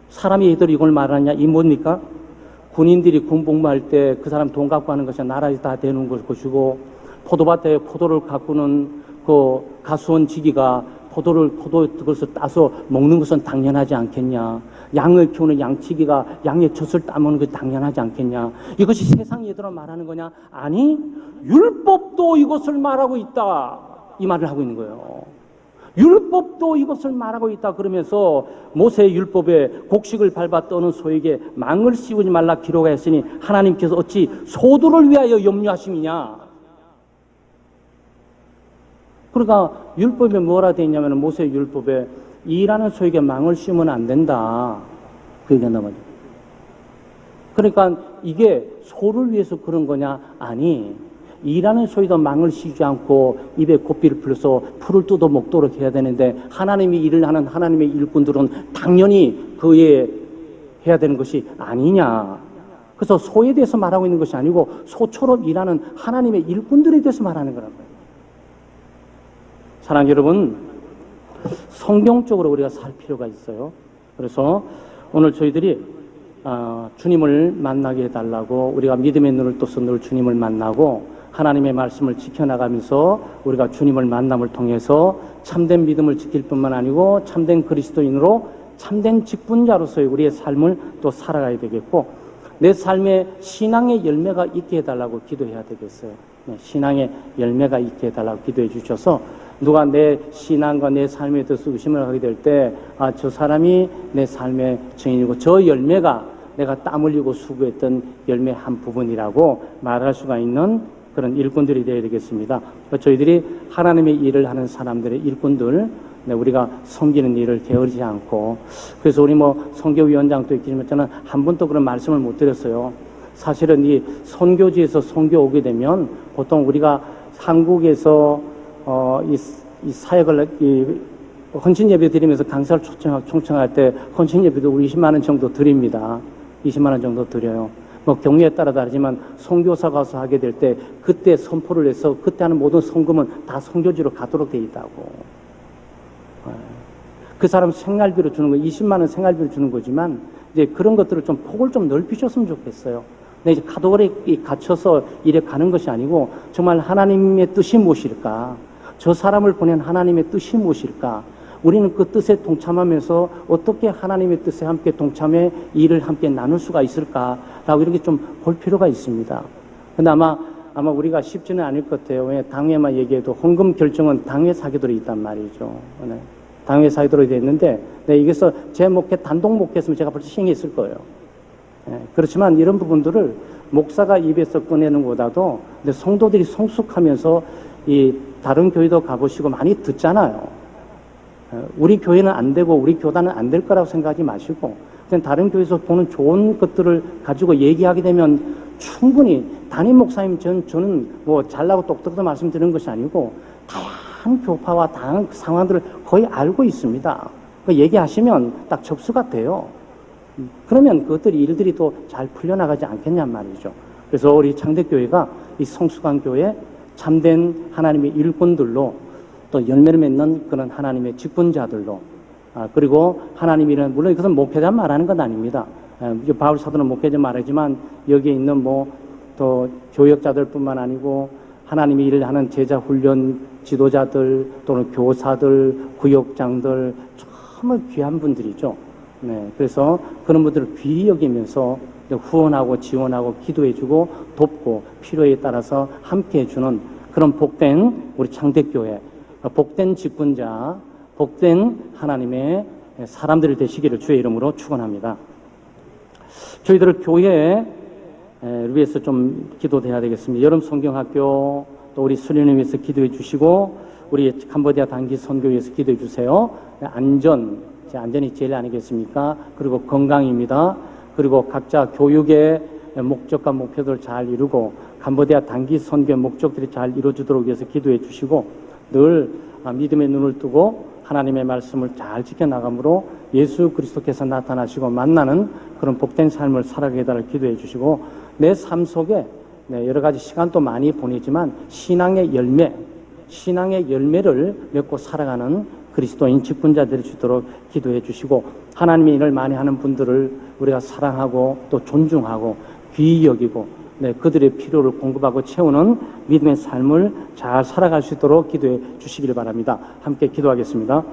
사람의 예대로 이걸 말하느냐? 이 뭡니까? 군인들이 군복무할 때 그 사람 돈 갖고 하는 것이 나라에 다 되는 것이고 포도밭에 포도를 가꾸는 그 가수원 지기가 그것을 따서 먹는 것은 당연하지 않겠냐. 양을 키우는 양치기가 양의 젖을 따먹는 것이 당연하지 않겠냐. 이것이 세상 예대로 말하는 거냐? 아니, 율법도 이것을 말하고 있다. 이 말을 하고 있는 거예요. 율법도 이것을 말하고 있다. 그러면서 모세의 율법에 곡식을 밟아 떠는 소에게 망을 씌우지 말라 기록하였으니 하나님께서 어찌 소도를 위하여 염려하심이냐. 그러니까 율법에 뭐라 되어 있냐면 모세의 율법에 일하는 소에게 망을 씌우면 안 된다. 그 얘기한단 말이에요. 그러니까 이게 소를 위해서 그런 거냐? 아니, 일하는 소리도 망을 쉬지 않고 입에 고삐를 풀어서 풀을 뜯어 먹도록 해야 되는데, 하나님이 일을 하는 하나님의 일꾼들은 당연히 그에 해야 되는 것이 아니냐. 그래서 소에 대해서 말하고 있는 것이 아니고 소처럼 일하는 하나님의 일꾼들에 대해서 말하는 거란 말이에요. 사랑하는 여러분, 성경적으로 우리가 살 필요가 있어요. 그래서 오늘 저희들이 주님을 만나게 해달라고, 우리가 믿음의 눈을 떠서 늘 주님을 만나고 하나님의 말씀을 지켜나가면서 우리가 주님을 만남을 통해서 참된 믿음을 지킬 뿐만 아니고 참된 그리스도인으로 참된 직분자로서의 우리의 삶을 또 살아가야 되겠고, 내 삶에 신앙의 열매가 있게 해달라고 기도해야 되겠어요. 신앙의 열매가 있게 해달라고 기도해 주셔서, 누가 내 신앙과 내 삶에 대해서 의심을 하게 될 때, 저 사람이 내 삶의 증인이고 저 열매가 내가 땀 흘리고 수고했던 열매 한 부분이라고 말할 수가 있는 그런 일꾼들이 되어야 되겠습니다. 저희들이 하나님의 일을 하는 사람들의 일꾼들, 우리가 섬기는 일을 게으르지 않고, 그래서 우리 선교위원장도 있지만 저는 한 번도 그런 말씀을 못 드렸어요. 사실은 이 선교지에서 선교 오게 되면 보통 우리가 한국에서 이 사역을 헌신 예배 드리면서 강사를 초청할 때 헌신 예배도 우리 20만 원 정도 드립니다. 20만 원 정도 드려요. 경우에 따라 다르지만 선교사 가서 하게 될 때 그때 선포를 해서 그때 하는 모든 헌금은 다 선교지로 가도록 돼 있다고. 그 사람 생활비로 주는 거, 20만 원 생활비로 주는 거지만 이제 그런 것들을 좀 폭을 좀 넓히셨으면 좋겠어요. 근데 이제 카테고리에 갇혀서 이래 가는 것이 아니고 정말 하나님의 뜻이 무엇일까? 저 사람을 보낸 하나님의 뜻이 무엇일까? 우리는 그 뜻에 동참하면서 어떻게 하나님의 뜻에 함께 동참해 일을 함께 나눌 수가 있을까라고 이렇게 좀 볼 필요가 있습니다. 근데 아마 우리가 쉽지는 않을 것 같아요. 왜 당회만 얘기해도 헌금 결정은 당회 사기들이 있단 말이죠. 네. 당회 사기들이 되어 있는데, 이게서 제 목회 단독 목회했으면 제가 벌써 싱했을 거예요. 네. 그렇지만 이런 부분들을 목사가 입에서 꺼내는 것보다도 성도들이 성숙하면서 이 다른 교회도 가보시고 많이 듣잖아요. 우리 교회는 안 되고 우리 교단은 안 될 거라고 생각하지 마시고, 그냥 다른 교회에서 보는 좋은 것들을 가지고 얘기하게 되면 충분히, 담임 목사님 저는 잘나고 똑똑하다 말씀드리는 것이 아니고 다양한 교파와 다양한 상황들을 거의 알고 있습니다. 얘기하시면 딱 접수가 돼요. 그러면 그것들이 일들이 또 잘 풀려나가지 않겠냔 말이죠. 그래서 우리 창대교회가 이 성숙한 교회, 참된 하나님의 일꾼들로 또 열매를 맺는 그런 하나님의 직분자들로, 그리고 하나님이란, 물론 이것은 목회자 말하는 건 아닙니다. 바울 사도는 목회자 말하지만 여기에 있는 또 교역자들뿐만 아니고 하나님의 일을 하는 제자 훈련 지도자들 또는 교사들, 구역장들 정말 귀한 분들이죠. 네, 그래서 그런 분들을 귀히 여기면서 후원하고 지원하고 기도해주고 돕고 필요에 따라서 함께해주는 그런 복된 우리 창대교회, 복된 직분자, 복된 하나님의 사람들이 되시기를 주의 이름으로 축원합니다. 저희들 교회를 위해서 좀 기도해야 되겠습니다. 여름 성경학교, 또 우리 수련을 위해서 기도해 주시고, 우리 캄보디아 단기 선교 위해서 기도해 주세요. 안전이 제일 아니겠습니까? 그리고 건강입니다. 그리고 각자 교육의 목적과 목표들을 잘 이루고 캄보디아 단기 선교의 목적들이 잘 이루어지도록 위해서 기도해 주시고, 늘 믿음의 눈을 뜨고 하나님의 말씀을 잘 지켜나가므로 예수 그리스도께서 나타나시고 만나는 그런 복된 삶을 살아가게 해달라고 기도해 주시고, 내 삶 속에 여러 가지 시간도 많이 보내지만 신앙의 열매를 맺고 살아가는 그리스도인 직분자들이 주도록 기도해 주시고, 하나님의 일을 많이 하는 분들을 우리가 사랑하고 또 존중하고 귀히 여기고, 그들의 필요를 공급하고 채우는 믿음의 삶을 잘 살아갈 수 있도록 기도해 주시길 바랍니다. 함께 기도하겠습니다.